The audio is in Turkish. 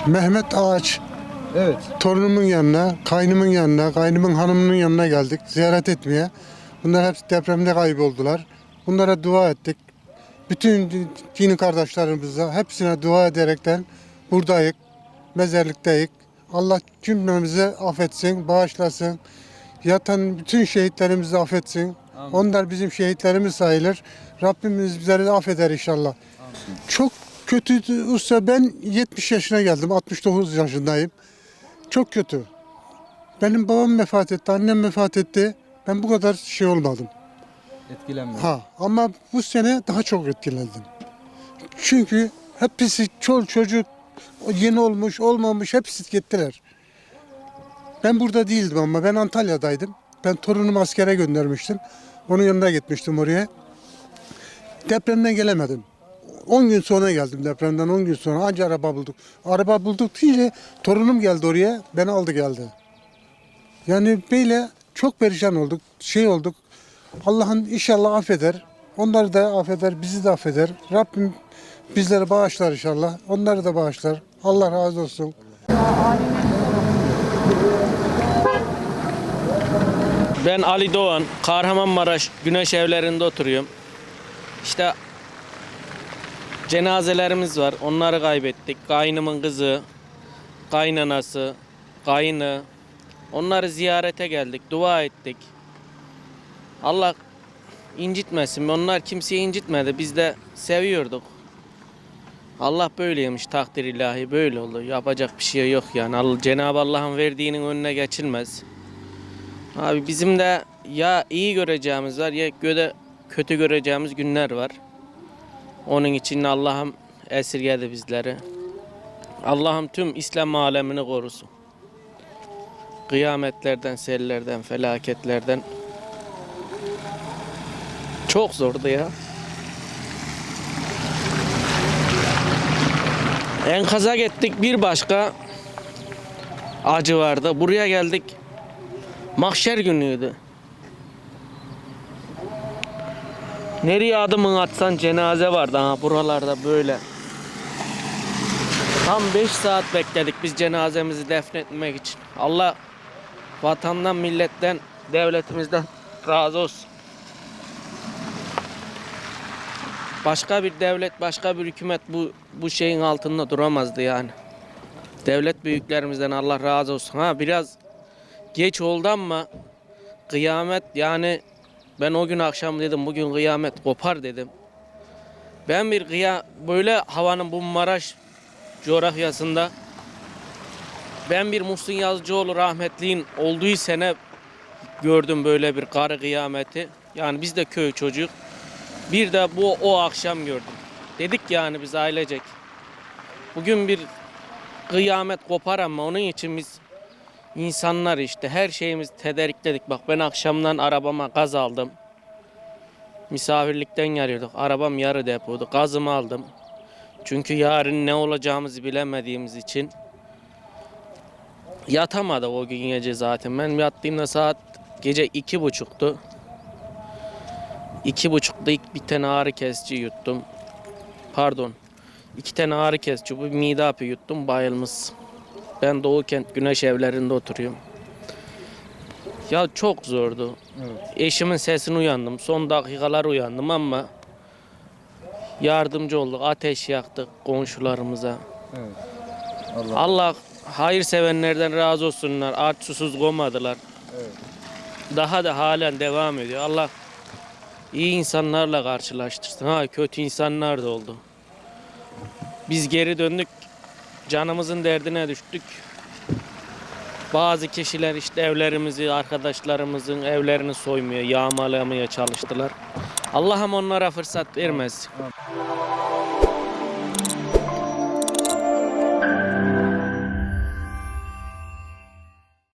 Mehmet Ağaç. Evet. Torunumun yanına, kaynımın yanına, kaynımın hanımının yanına geldik ziyaret etmeye. Bunlar hepsi depremde kayboldular. Bunlara dua ettik. Bütün dini kardeşlerimize hepsine dua ederekten buradayız. Mezarlıktayız. Allah cümlemizi affetsin, bağışlasın. Yatan bütün şehitlerimizi affetsin. Amin. Onlar bizim şehitlerimiz sayılır. Rabbimiz bizleri de affeder inşallah. Amin. Çok kötü usta, ben 70 yaşına geldim, 69 yaşındayım. Çok kötü. Benim babam vefat etti, annem vefat etti. Ben bu kadar şey olmadım. Etkilenmiyor. Ama bu sene daha çok etkilendim. Çünkü hepsi çol çocuk, yeni olmuş, olmamış hepsi gittiler. Ben burada değildim ama ben Antalya'daydım. Ben torunumu askere göndermiştim. Onun yanına gitmiştim oraya. Depremden gelemedim. 10 gün sonra geldim, depremden 10 gün sonra anca araba bulduk. Araba bulduk deyince torunum geldi oraya, beni aldı geldi. Yani böyle çok perişan olduk, şey olduk. Allah'ın inşallah affeder. Onları da affeder, bizi de affeder. Rabbim bizleri bağışlar inşallah. Onları da bağışlar. Allah razı olsun. Ben Ali Doğan, Kahramanmaraş Güneş Evlerinde oturuyorum. İşte cenazelerimiz var, onları kaybettik. Kaynımın kızı, kaynanası, kayını. Onları ziyarete geldik, dua ettik. Allah incitmesin, onlar kimseyi incitmedi, biz de seviyorduk. Allah böyleymiş, takdir ilahi böyle oldu. Yapacak bir şey yok yani. Cenab-ı Allah'ın verdiğinin önüne geçilmez. Abi bizim de ya iyi göreceğimiz var ya kötü göreceğimiz günler var. Onun için Allah'ım esirgedi bizleri. Allah'ım tüm İslam alemini korusun. Kıyametlerden, sellerden, felaketlerden. Çok zordu ya. Enkaza gittik, bir başka acı vardı. Buraya geldik. Mahşer günüydü. Nereye adımını atsan cenaze vardı ha buralarda böyle. Tam 5 saat bekledik biz cenazemizi defnetmek için. Allah vatandan, milletten, devletimizden razı olsun. Başka bir devlet, başka bir hükümet bu şeyin altında duramazdı yani. Devlet büyüklerimizden Allah razı olsun. Ha biraz geç oldu ama kıyamet yani ben o gün akşam dedim bugün kıyamet kopar dedim. Ben böyle havanın bu Maraş coğrafyasında ben bir Muhsin Yazıcıoğlu rahmetliğin olduğu sene gördüm böyle bir kar kıyameti. Yani biz de köy çocuk. Bir de o akşam gördüm. Dedik yani biz ailecek. Bugün bir kıyamet kopar ama onun için biz İnsanlar işte her şeyimizi tedarikledik. Bak ben akşamdan arabama gaz aldım. Misafirlikten geliyorduk. Arabam yarı depodu. Gazımı aldım. Çünkü yarın ne olacağımızı bilemediğimiz için yatamadık o gün gece zaten. Ben yattığımda saat gece 2.30'tu. 2.30'da ilk bir tane ağrı kesici yuttum. Pardon. 2 tane ağrı kesici, bu mide hapı yuttum, bayılmış. Ben Doğukent Güneş Evlerinde oturuyorum. Ya çok zordu. Evet. Eşimin sesini uyandım. Son dakikalar uyandım ama yardımcı olduk. Ateş yaktık komşularımıza. Evet. Allah hayırsevenlerden razı olsunlar. Aç susuz koymadılar. Evet. Daha da halen devam ediyor. Allah iyi insanlarla karşılaştırsın. Ha kötü insanlar da oldu. Biz geri döndük. Canımızın derdine düştük. Bazı kişiler işte evlerimizi, arkadaşlarımızın evlerini soymaya, yağmalamaya çalıştılar. Allah'ım onlara fırsat vermez.